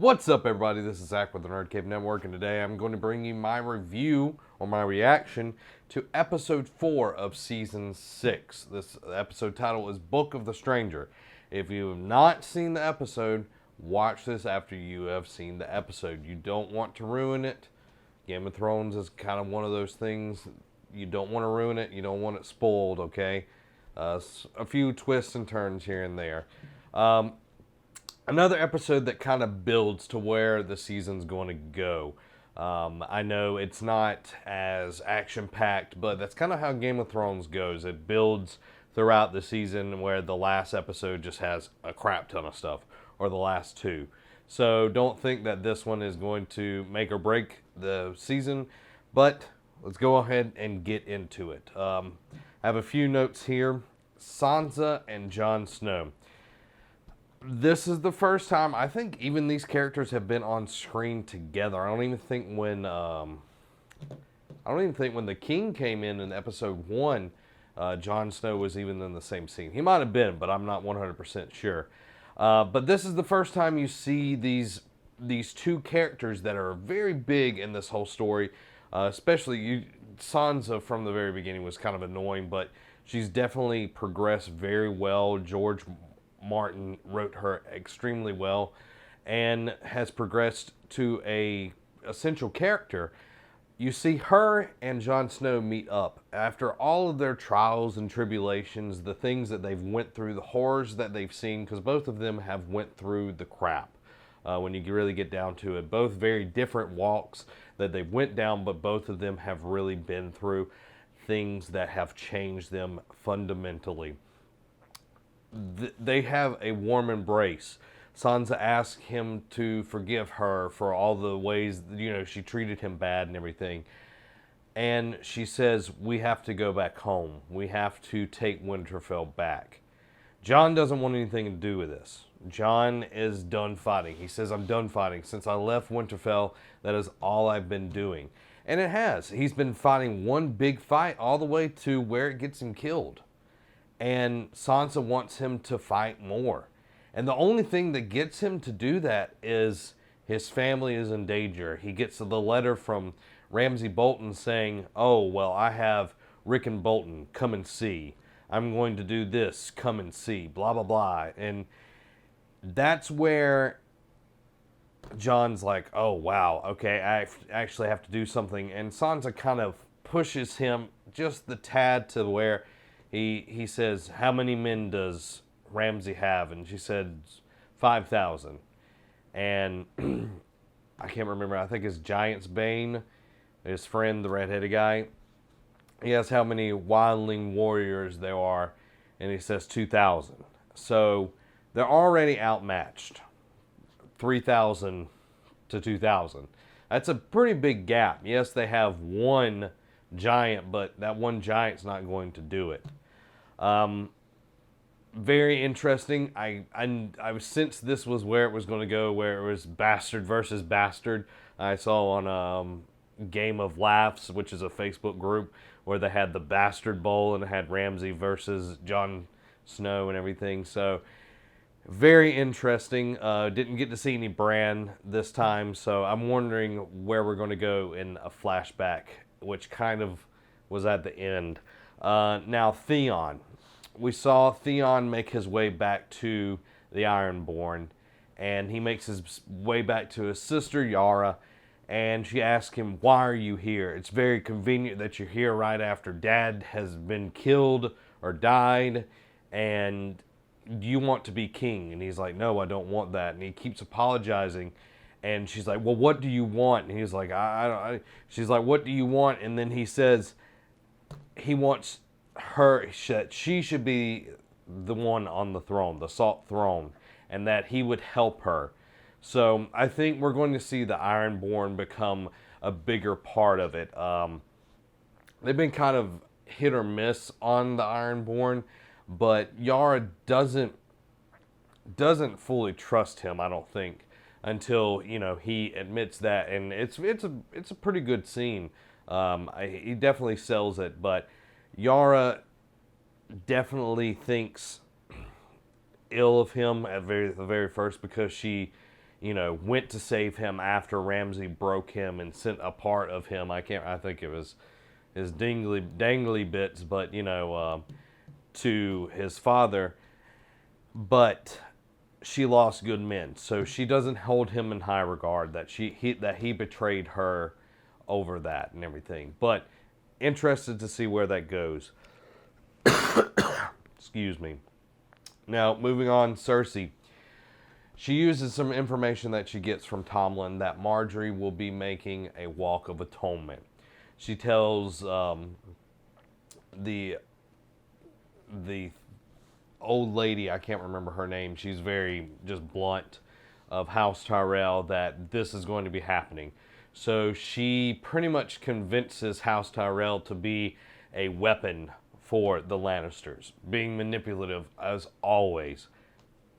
What's up, everybody? This is Zach with the Nerd Cave Network, and today I'm going to bring you my review or my reaction to episode 4 of season 6. This episode title is Book of the Stranger. If you have not seen the episode, watch this after you have seen the episode. You don't want to ruin it. Game of Thrones is kind of one of those things. You don't want to ruin it. You don't want it spoiled, okay? A few twists and turns here and there. Another episode that kind of builds to where the season's going to go. I know it's not as action-packed, but that's kind of how Game of Thrones goes. It builds throughout the season where the last episode just has a crap ton of stuff, or the last two. So don't think that this one is going to make or break the season, but let's go ahead and get into it. I have a few notes here. Sansa and Jon Snow. This is the first time, I think even these characters have been on screen together. I don't even think when the King came in episode 1, Jon Snow was even in the same scene. He might have been, but I'm not 100% sure. But this is the first time you see these two characters that are very big in this whole story. Especially Sansa from the very beginning was kind of annoying, but she's definitely progressed very well. George Martin wrote her extremely well and has progressed to a essential character. You see her and Jon Snow meet up after all of their trials and tribulations, the things that they've went through, the horrors that they've seen, because both of them have went through the crap. When you really get down to it, both very different walks that they went down, but both of them have really been through things that have changed them fundamentally. They have a warm embrace. Sansa asks him to forgive her for all the ways, she treated him bad and everything. And she says, we have to go back home. We have to take Winterfell back. Jon doesn't want anything to do with this. Jon is done fighting. He says, I'm done fighting. Since I left Winterfell, that is all I've been doing. And it has. He's been fighting one big fight all the way to where it gets him killed. And Sansa wants him to fight more. And the only thing that gets him to do that is his family is in danger. He gets the letter from Ramsay Bolton saying, oh, well, I have Rick and Bolton, come and see. I'm going to do this, come and see, blah, blah, blah. And that's where Jon's like, oh, wow, okay, I actually have to do something. And Sansa kind of pushes him just the tad to where he says, how many men does Ramsay have? And she said 5,000. And I can't remember, I think it's Giant's Bane, his friend, the redheaded guy. He asks how many wildling warriors there are, and he says 2,000. So they're already outmatched, 3,000 to 2,000. That's a pretty big gap. Yes, they have one giant, but that one giant's not going to do it. Very interesting. I sensed this was where it was going to go, where it was bastard versus bastard. I saw on Game of Laughs, which is a Facebook group, where they had the Bastard Bowl and it had Ramsay versus Jon Snow and everything. So very interesting. Didn't get to see any Bran this time, so I'm wondering where we're going to go in a flashback, which kind of was at the end. Now Theon. We saw Theon make his way back to the Ironborn, and he makes his way back to his sister Yara, and she asks him, why are you here? It's very convenient that you're here right after Dad has been killed or died, and do you want to be king? And he's like, no, I don't want that. And he keeps apologizing, and she's like, well, what do you want? And he's like, she's like, what do you want? And then he says he wants her, that she should be the one on the throne, the Salt Throne, and that he would help her. So I think we're going to see the Ironborn become a bigger part of it. They've been kind of hit or miss on the Ironborn, but Yara doesn't fully trust him, I don't think, until he admits that, and it's a pretty good scene. He definitely sells it, but Yara definitely thinks ill of him at the very first, because she went to save him after Ramsay broke him and sent a part of him. I think it was his dangly bits, but to his father. But she lost good men, so she doesn't hold him in high regard that he betrayed her over that and everything. But interested to see where that goes. Excuse me. Now, moving on, Cersei. She uses some information that she gets from Tomlin that Marjorie will be making a walk of atonement. She tells the old lady, I can't remember her name, she's very just blunt, of House Tyrell, that this is going to be happening. So she pretty much convinces House Tyrell to be a weapon for the Lannisters. Being manipulative as always.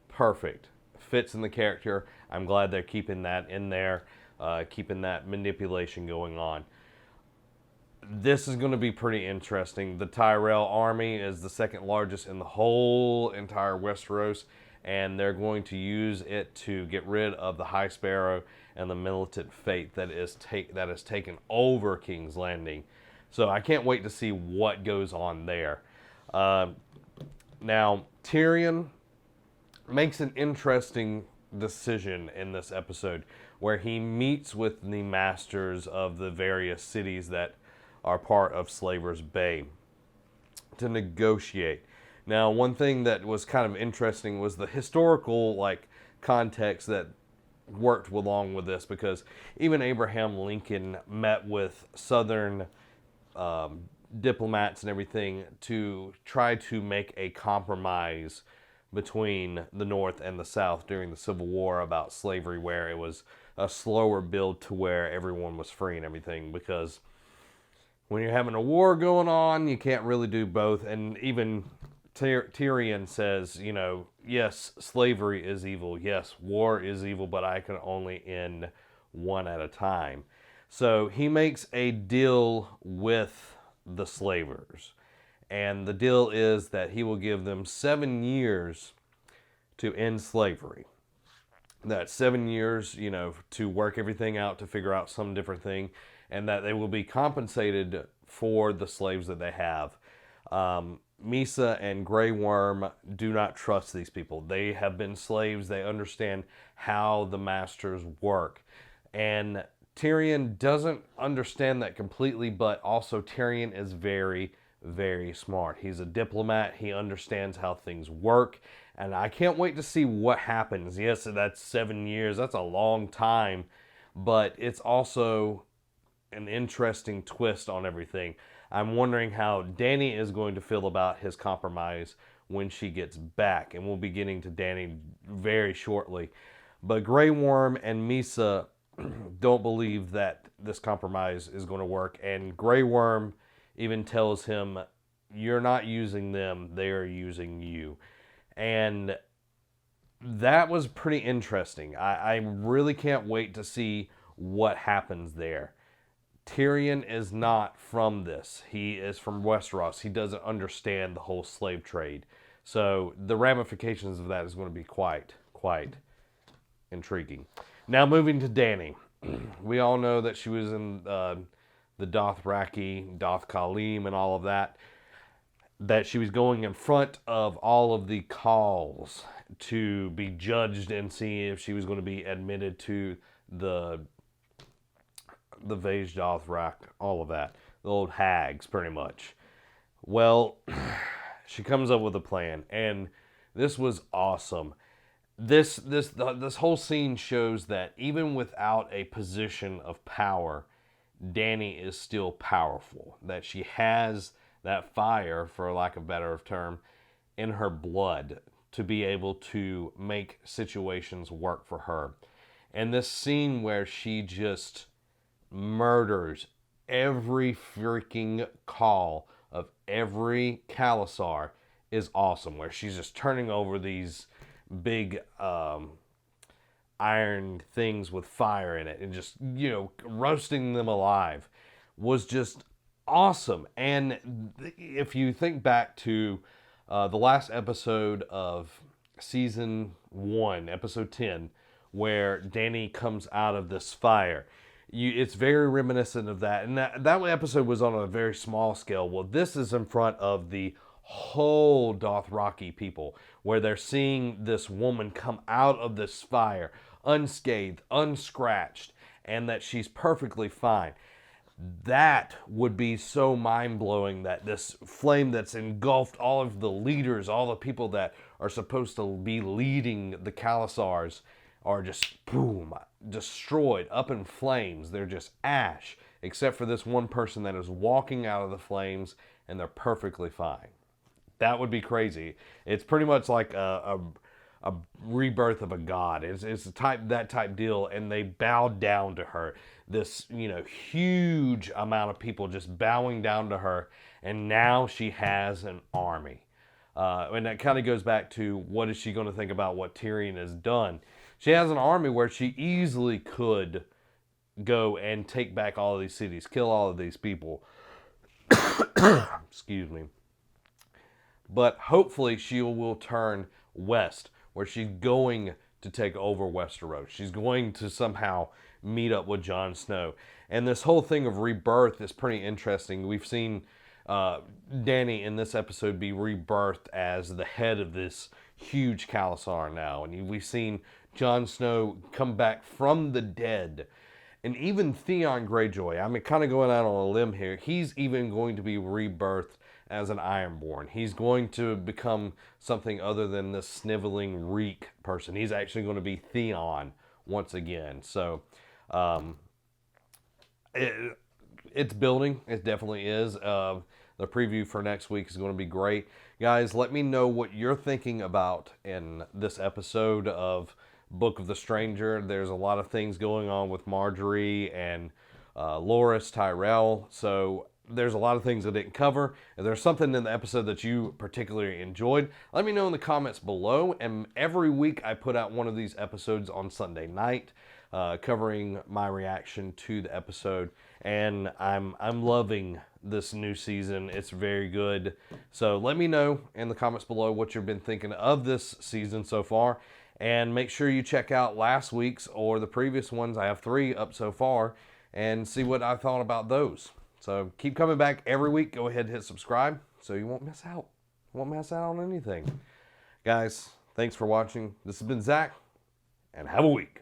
Perfect. Fits in the character. I'm glad they're keeping that in there, keeping that manipulation going on. This is going to be pretty interesting. The Tyrell army is the second largest in the whole entire Westeros, and they're going to use it to get rid of the High Sparrow and the militant fate that has taken over King's Landing. So I can't wait to see what goes on there. Now, Tyrion makes an interesting decision in this episode where he meets with the masters of the various cities that are part of Slaver's Bay to negotiate. Now, one thing that was kind of interesting was the historical context that worked along with this, because even Abraham Lincoln met with Southern diplomats and everything to try to make a compromise between the North and the South during the Civil War about slavery, where it was a slower build to where everyone was free and everything, because when you're having a war going on, you can't really do both. And even Tyrion says, yes, slavery is evil. Yes, war is evil, but I can only end one at a time. So he makes a deal with the slavers. And the deal is that he will give them 7 years to end slavery. That's 7 years, to work everything out, to figure out some different thing, and that they will be compensated for the slaves that they have. Misa and Grey Worm do not trust these people. They have been slaves. They understand how the masters work. And Tyrion doesn't understand that completely, but also Tyrion is very, very smart. He's a diplomat. He understands how things work. And I can't wait to see what happens. Yes, that's 7 years. That's a long time. But it's also an interesting twist on everything. I'm wondering how Dany is going to feel about his compromise when she gets back. And we'll be getting to Dany very shortly. But Grey Worm and Misa don't believe that this compromise is going to work. And Grey Worm even tells him, you're not using them, they are using you. And that was pretty interesting. I really can't wait to see what happens there. Tyrion is not from this. He is from Westeros. He doesn't understand the whole slave trade. So the ramifications of that is going to be quite intriguing. Now moving to Dany. We all know that she was in the Dothraki, Doth-Khalim, and all of that. That she was going in front of all of the calls to be judged and see if she was going to be admitted to the Vage Dothrak, all of that. The old hags, pretty much. Well, she comes up with a plan, and this was awesome. This whole scene shows that even without a position of power, Dany is still powerful. That she has that fire, for lack of a better term, in her blood to be able to make situations work for her. And this scene where she just murders every freaking call of every Khalasar is awesome. Where she's just turning over these big iron things with fire in it and just, roasting them alive was just awesome. And if you think back to the last episode of season 1, episode 10, where Dany comes out of this fire. It's very reminiscent of that. And that episode was on a very small scale. Well, this is in front of the whole Dothraki people, where they're seeing this woman come out of this fire unscathed, unscratched, and that she's perfectly fine. That would be so mind-blowing, that this flame that's engulfed all of the leaders, all the people that are supposed to be leading the Khalasars, are just boom, destroyed, up in flames. They're just ash, except for this one person that is walking out of the flames, and they're perfectly fine. That would be crazy. It's pretty much like a rebirth of a god. It's that type deal, and they bowed down to her. This huge amount of people just bowing down to her, and now she has an army. And that kind of goes back to, what is she going to think about what Tyrion has done? She has an army where she easily could go and take back all of these cities, kill all of these people. Excuse me. But hopefully she will turn west, where she's going to take over Westeros. She's going to somehow meet up with Jon Snow. And this whole thing of rebirth is pretty interesting. We've seen Dany in this episode be rebirthed as the head of this huge Khalasar now. And we've seen Jon Snow come back from the dead. And even Theon Greyjoy, I'm kind of going out on a limb here, he's even going to be rebirthed as an Ironborn. He's going to become something other than this sniveling reek person. He's actually going to be Theon once again. So it's building. It definitely is. The preview for next week is going to be great. Guys, let me know what you're thinking about in this episode of Book of the Stranger. There's a lot of things going on with Marjorie and Loras Tyrell. So there's a lot of things I didn't cover. If there's something in the episode that you particularly enjoyed, let me know in the comments below. And every week I put out one of these episodes on Sunday night, covering my reaction to the episode. And I'm loving this new season. It's very good. So let me know in the comments below what you've been thinking of this season so far. And make sure you check out last week's or the previous ones. I have 3 up so far, and see what I thought about those. So keep coming back every week. Go ahead and hit subscribe so you won't miss out. Won't miss out on anything. Guys, thanks for watching. This has been Zach, and have a week.